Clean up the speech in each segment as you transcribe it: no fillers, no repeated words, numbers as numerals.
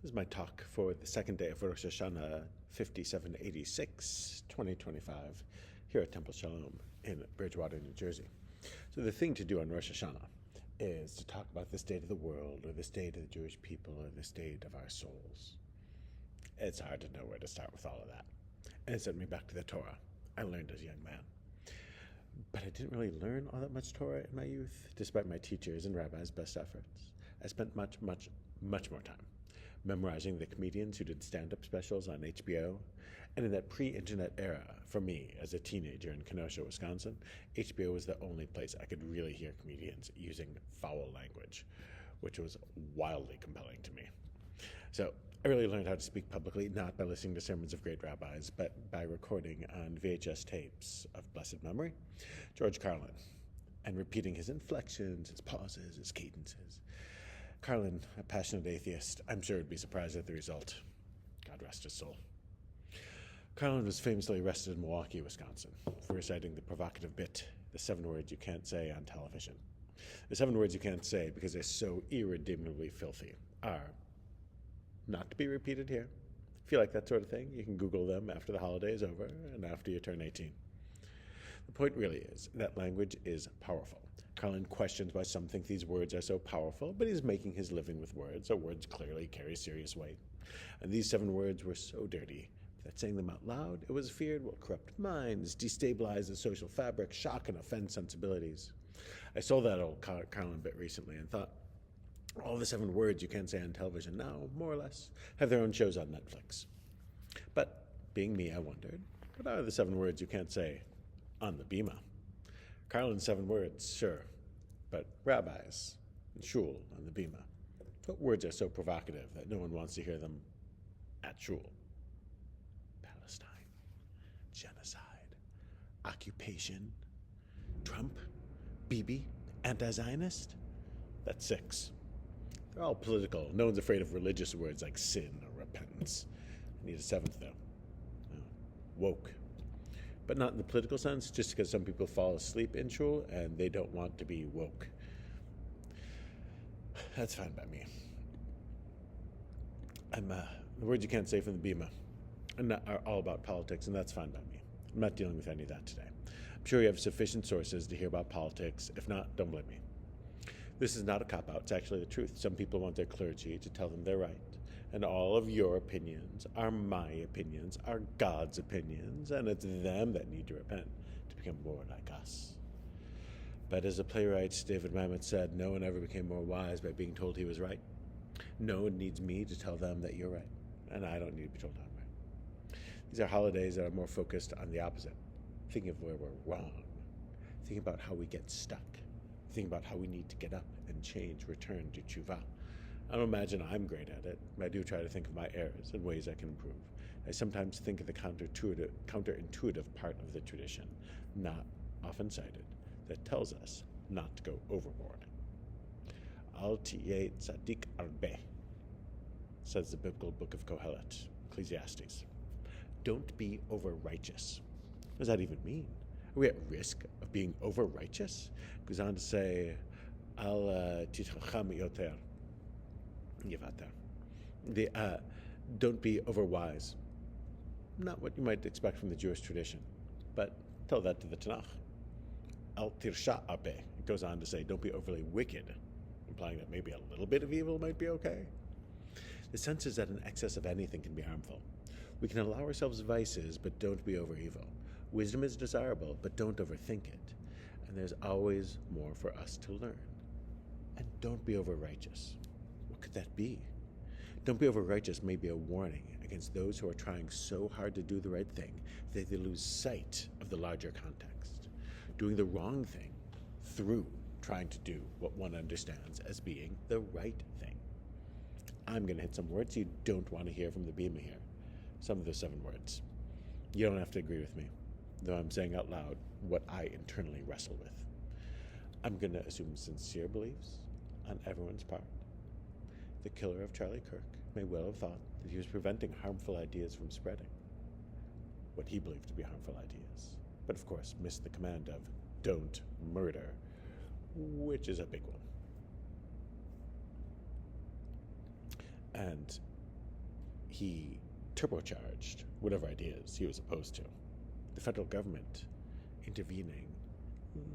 This is my talk for the second day of Rosh Hashanah 5786, 2025, here at Temple Shalom in Bridgewater, New Jersey. So the thing to do on Rosh Hashanah is to talk about the state of the world, or the state of the Jewish people, or the state of our souls. It's hard to know where to start with all of that. And it sent me back to the Torah I learned as a young man. But I didn't really learn all that much Torah in my youth, despite my teachers' and rabbis' best efforts. I spent much more time memorizing the comedians who did stand-up specials on HBO. And in that pre-internet era, for me, as a teenager in Kenosha, Wisconsin, HBO was the only place I could really hear comedians using foul language, which was wildly compelling to me. So I really learned how to speak publicly, not by listening to sermons of great rabbis, but by recording on VHS tapes of blessed memory, George Carlin, and repeating his inflections, his pauses, his cadences. Carlin, a passionate atheist, I'm sure would be surprised at the result. God rest his soul. Carlin was famously arrested in Milwaukee, Wisconsin, for reciting the provocative bit, the 7 words you can't say on television. The 7 words you can't say because they're so irredeemably filthy are not to be repeated here. If you like that sort of thing, you can Google them after the holiday is over and after you turn 18. The point really is that language is powerful. Carlin questions why some think these words are so powerful, but he's making his living with words, so words clearly carry serious weight. And these 7 words were so dirty that saying them out loud, it was feared, will corrupt minds, destabilize the social fabric, shock and offend sensibilities. I saw that old Carlin bit recently and thought, all the 7 words you can't say on television now, more or less, have their own shows on Netflix. But being me, I wondered, what are the 7 words you can't say on the Bima? Carlin's 7 words, sure, but rabbis and shul on the Bima. What words are so provocative that no one wants to hear them at shul? Palestine, genocide, occupation, Trump, Bibi, anti-Zionist? That's 6. They're all political. No one's afraid of religious words like sin or repentance. I need a 7th, though. Woke. But not in the political sense, just because some people fall asleep in shul and they don't want to be woke. That's fine by me. The words you can't say from the Bima are all about politics, and that's fine by me. I'm not dealing with any of that today. I'm sure you have sufficient sources to hear about politics. If not, don't blame me. This is not a cop-out. It's actually the truth. Some people want their clergy to tell them they're right. And all of your opinions are my opinions, are God's opinions, and it's them that need to repent to become more like us. But as the playwright David Mamet said, no one ever became more wise by being told he was right. No one needs me to tell them that you're right, and I don't need to be told I'm right. These are holidays that are more focused on the opposite, thinking of where we're wrong, thinking about how we get stuck, thinking about how we need to get up and change, return to tshuva. I don't imagine I'm great at it, but I do try to think of my errors and ways I can improve. I sometimes think of the counterintuitive part of the tradition, not often cited, that tells us not to go overboard. Al tiyeh tzaddik arbe, says the biblical book of Kohelet, Ecclesiastes. Don't be over-righteous. What does that even mean? Are we at risk of being over-righteous? It goes on to say, Al titchacham yoter. Don't be overwise. Not what you might expect from the Jewish tradition, but tell that to the Tanakh. Al tirsha arbe. It goes on to say, don't be overly wicked, implying that maybe a little bit of evil might be okay. The sense is that an excess of anything can be harmful. We can allow ourselves vices, but don't be over evil. Wisdom is desirable, but don't overthink it. And there's always more for us to learn. And don't be over righteous. What could that be? Don't be over righteous may be a warning against those who are trying so hard to do the right thing that they lose sight of the larger context, doing the wrong thing through trying to do what one understands as being the right thing. I'm going to hit some words you don't want to hear from the Bima here. Some of the 7 words. You don't have to agree with me, though I'm saying out loud what I internally wrestle with. I'm going to assume sincere beliefs on everyone's part. The killer of Charlie Kirk may well have thought that he was preventing harmful ideas from spreading, what he believed to be harmful ideas, but of course missed the command of don't murder, which is a big one. And he turbocharged whatever ideas he was opposed to. The federal government intervening,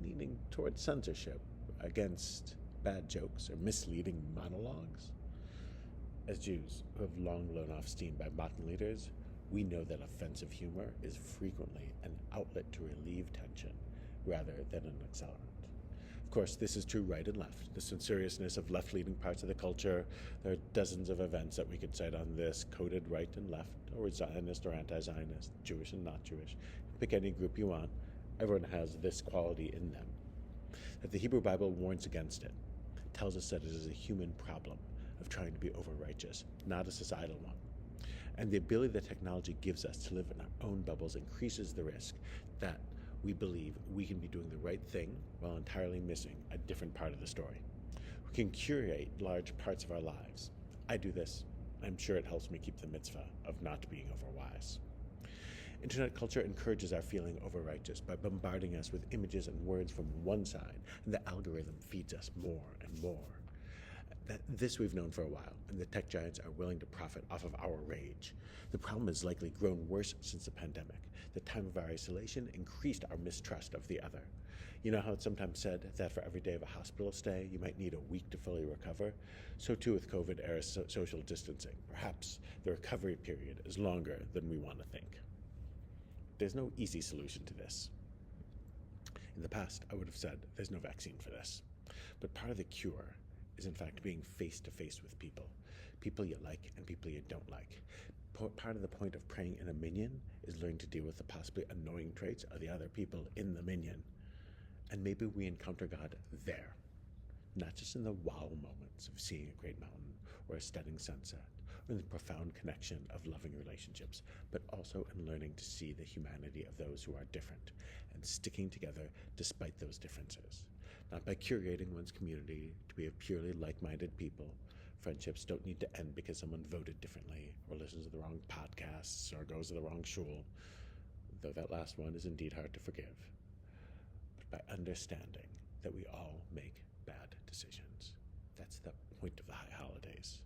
leaning towards censorship against bad jokes or misleading monologues. As Jews who have long blown off steam by mocking leaders, we know that offensive humor is frequently an outlet to relieve tension rather than an accelerant. Of course, this is true right and left. The censoriousness of left-leaning parts of the culture. There are dozens of events that we could cite on this, coded right and left, or Zionist or anti-Zionist, Jewish and not Jewish. Pick any group you want. Everyone has this quality in them. That the Hebrew Bible warns against it. It tells us that it is a human problem of trying to be over-righteous, not a societal one. And the ability that technology gives us to live in our own bubbles increases the risk that we believe we can be doing the right thing while entirely missing a different part of the story. We can curate large parts of our lives. I do this. I'm sure it helps me keep the mitzvah of not being overwise. Internet culture encourages our feeling over-righteous by bombarding us with images and words from one side, and the algorithm feeds us more and more. This we've known for a while, and the tech giants are willing to profit off of our rage. The problem has likely grown worse since the pandemic. The time of our isolation increased our mistrust of the other. You know how it's sometimes said that for every day of a hospital stay, you might need a week to fully recover? So too with COVID-era social distancing. Perhaps the recovery period is longer than we want to think. There's no easy solution to this. In the past, I would have said there's no vaccine for this. But part of the cure is in fact being face-to-face with people you like and people you don't like. Part of the point of praying in a minyan is learning to deal with the possibly annoying traits of the other people in the minyan. And maybe we encounter God there, not just in the wow moments of seeing a great mountain or a stunning sunset, or in the profound connection of loving relationships, but also in learning to see the humanity of those who are different and sticking together despite those differences. Not by curating one's community to be of purely like-minded people. Friendships don't need to end because someone voted differently or listens to the wrong podcasts or goes to the wrong shul, though that last one is indeed hard to forgive. But by understanding that we all make bad decisions. That's the point of the high holidays.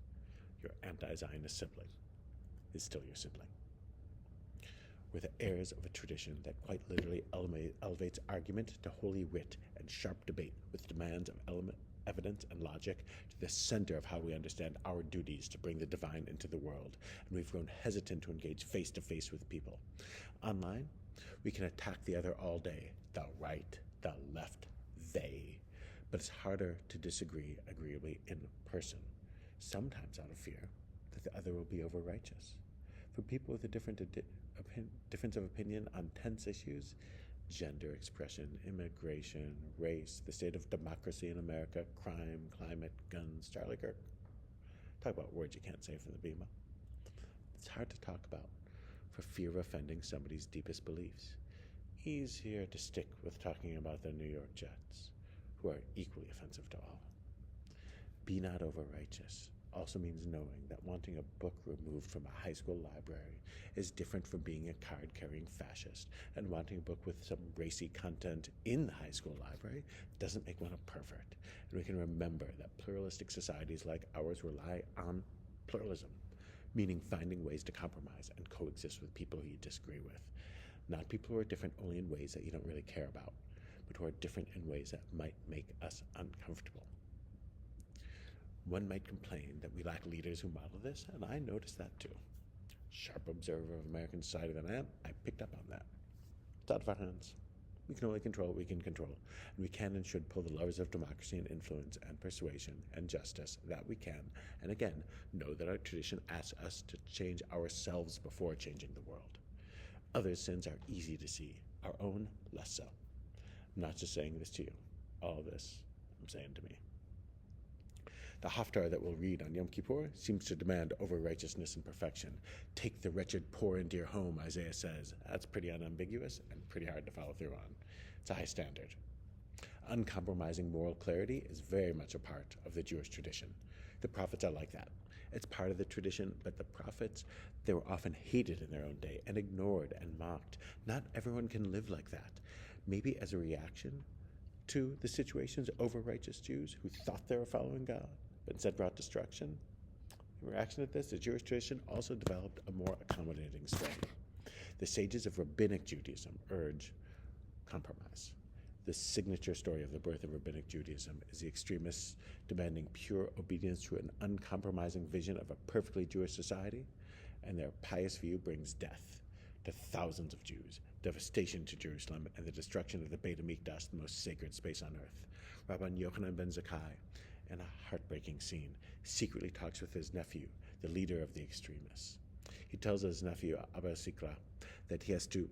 Your anti-Zionist sibling is still your sibling. We're the heirs of a tradition that quite literally elevates argument to holy writ and sharp debate with demands of evidence and logic to the center of how we understand our duties to bring the divine into the world, and we've grown hesitant to engage face-to-face with people. Online, we can attack the other all day, the right, the left, they, but it's harder to disagree agreeably in person, sometimes out of fear that the other will be over-righteous. For people with a difference of opinion on tense issues, gender expression, immigration, race, the state of democracy in America, crime, climate, guns, Charlie Kirk. Talk about words you can't say from the bema. It's hard to talk about for fear of offending somebody's deepest beliefs. Easier to stick with talking about the New York Jets, who are equally offensive to all. Be not over-righteous also means knowing that wanting a book removed from a high school library is different from being a card-carrying fascist, and wanting a book with some racy content in the high school library doesn't make one a pervert. And we can remember that pluralistic societies like ours rely on pluralism, meaning finding ways to compromise and coexist with people who you disagree with. Not people who are different only in ways that you don't really care about, but who are different in ways that might make us uncomfortable. One might complain that we lack leaders who model this, and I noticed that too. Sharp observer of American society that I am, I picked up on that. It's out of our hands. We can only control what we can control, and we can and should pull the levers of democracy and influence and persuasion and justice that we can, and again, know that our tradition asks us to change ourselves before changing the world. Others' sins are easy to see, our own less so. I'm not just saying this to you. All this I'm saying to me. The Haftarah that we'll read on Yom Kippur seems to demand over-righteousness and perfection. Take the wretched poor into your home, Isaiah says. That's pretty unambiguous and pretty hard to follow through on. It's a high standard. Uncompromising moral clarity is very much a part of the Jewish tradition. The prophets are like that. It's part of the tradition, but the prophets, they were often hated in their own day and ignored and mocked. Not everyone can live like that. Maybe as a reaction to the situations of over-righteous Jews who thought they were following God, but instead brought destruction. In reaction to this, the Jewish tradition also developed a more accommodating strain. The sages of Rabbinic Judaism urge compromise. The signature story of the birth of Rabbinic Judaism is the extremists demanding pure obedience to an uncompromising vision of a perfectly Jewish society, and their pious view brings death to thousands of Jews, devastation to Jerusalem, and the destruction of the Beit HaMikdash, the most sacred space on earth. Rabbi Yochanan ben Zakkai, in a heartbreaking scene, secretly talks with his nephew, the leader of the extremists. He tells his nephew, Abba Sikra, that he has to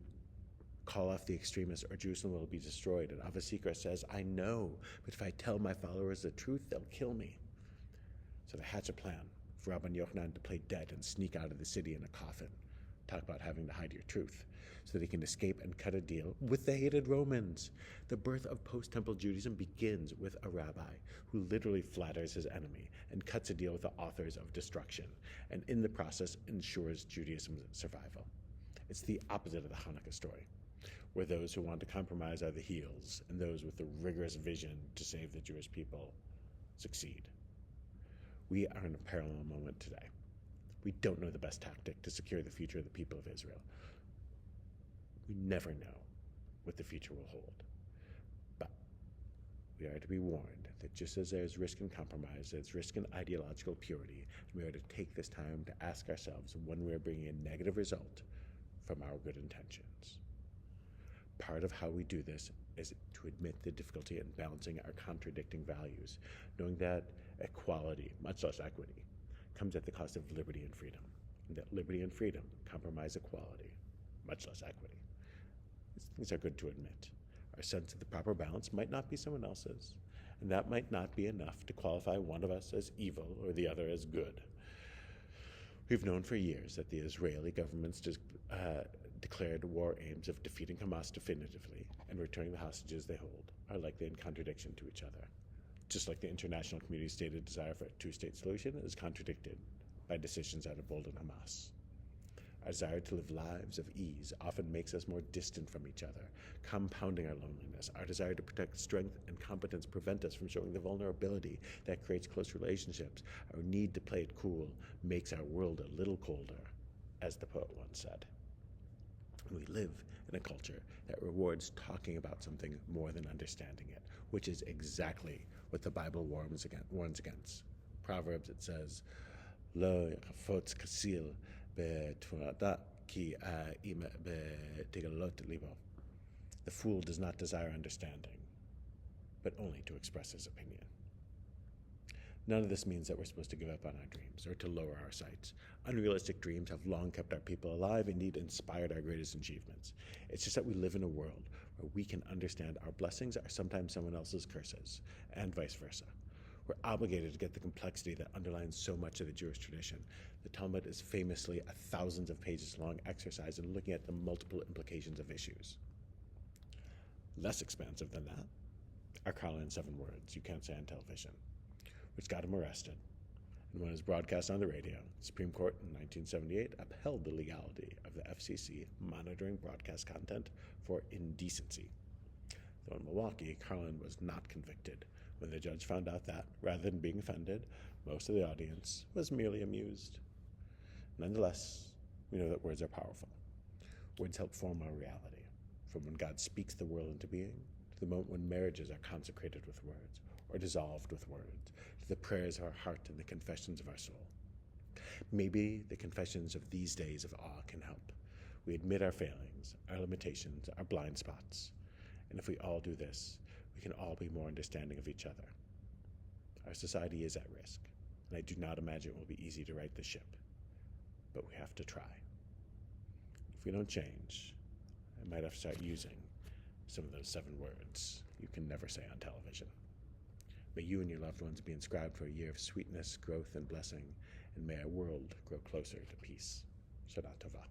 call off the extremists or Jerusalem will be destroyed. And Abba Sikra says, I know, but if I tell my followers the truth, they'll kill me. So they hatch a plan for Rabbi Yochanan to play dead and sneak out of the city in a coffin. Talk about having to hide your truth, so that he can escape and cut a deal with the hated Romans. The birth of post-temple Judaism begins with a rabbi who literally flatters his enemy and cuts a deal with the authors of destruction, and in the process ensures Judaism's survival. It's the opposite of the Hanukkah story, where those who want to compromise are the heels, and those with the rigorous vision to save the Jewish people succeed. We are in a parallel moment today. We don't know the best tactic to secure the future of the people of Israel. We never know what the future will hold. But we are to be warned that just as there is risk in compromise, there's risk in ideological purity, and we are to take this time to ask ourselves when we are bringing a negative result from our good intentions. Part of how we do this is to admit the difficulty in balancing our contradicting values, knowing that equality, much less equity, comes at the cost of liberty and freedom, and that liberty and freedom compromise equality, much less equity. These things are good to admit. Our sense of the proper balance might not be someone else's, and that might not be enough to qualify one of us as evil or the other as good. We've known for years that the Israeli government's declared war aims of defeating Hamas definitively and returning the hostages they hold are likely in contradiction to each other, just like the international community's stated desire for a two-state solution is contradicted by decisions that embolden Hamas. Our desire to live lives of ease often makes us more distant from each other, compounding our loneliness. Our desire to protect strength and competence prevent us from showing the vulnerability that creates close relationships. Our need to play it cool makes our world a little colder, as the poet once said. We live in a culture that rewards talking about something more than understanding it, which is exactly what the Bible warns against. Proverbs, it says, Lo yachafotz kasil be'tfurata ki ima be'tigalot libo. The fool does not desire understanding, but only to express his opinion. None of this means that we're supposed to give up on our dreams or to lower our sights. Unrealistic dreams have long kept our people alive, indeed inspired our greatest achievements. It's just that we live in a world where we can understand our blessings are sometimes someone else's curses, and vice versa. We're obligated to get the complexity that underlines so much of the Jewish tradition. The Talmud is famously a thousands of pages long exercise in looking at the multiple implications of issues. Less expansive than that are Carlin's 7 words you can't say on television, which got him arrested. And when it was broadcast on the radio, the Supreme Court in 1978 upheld the legality of the FCC monitoring broadcast content for indecency. Though in Milwaukee, Carlin was not convicted when the judge found out that, rather than being offended, most of the audience was merely amused. Nonetheless, we know that words are powerful. Words help form our reality, from when God speaks the world into being, to the moment when marriages are consecrated with words, or dissolved with words, to the prayers of our heart and the confessions of our soul. Maybe the confessions of these days of awe can help. We admit our failings, our limitations, our blind spots. And if we all do this, we can all be more understanding of each other. Our society is at risk, and I do not imagine it will be easy to right the ship. But we have to try. If we don't change, I might have to start using some of those 7 words you can never say on television. May you and your loved ones be inscribed for a year of sweetness, growth, and blessing, and may our world grow closer to peace. Shana Tova.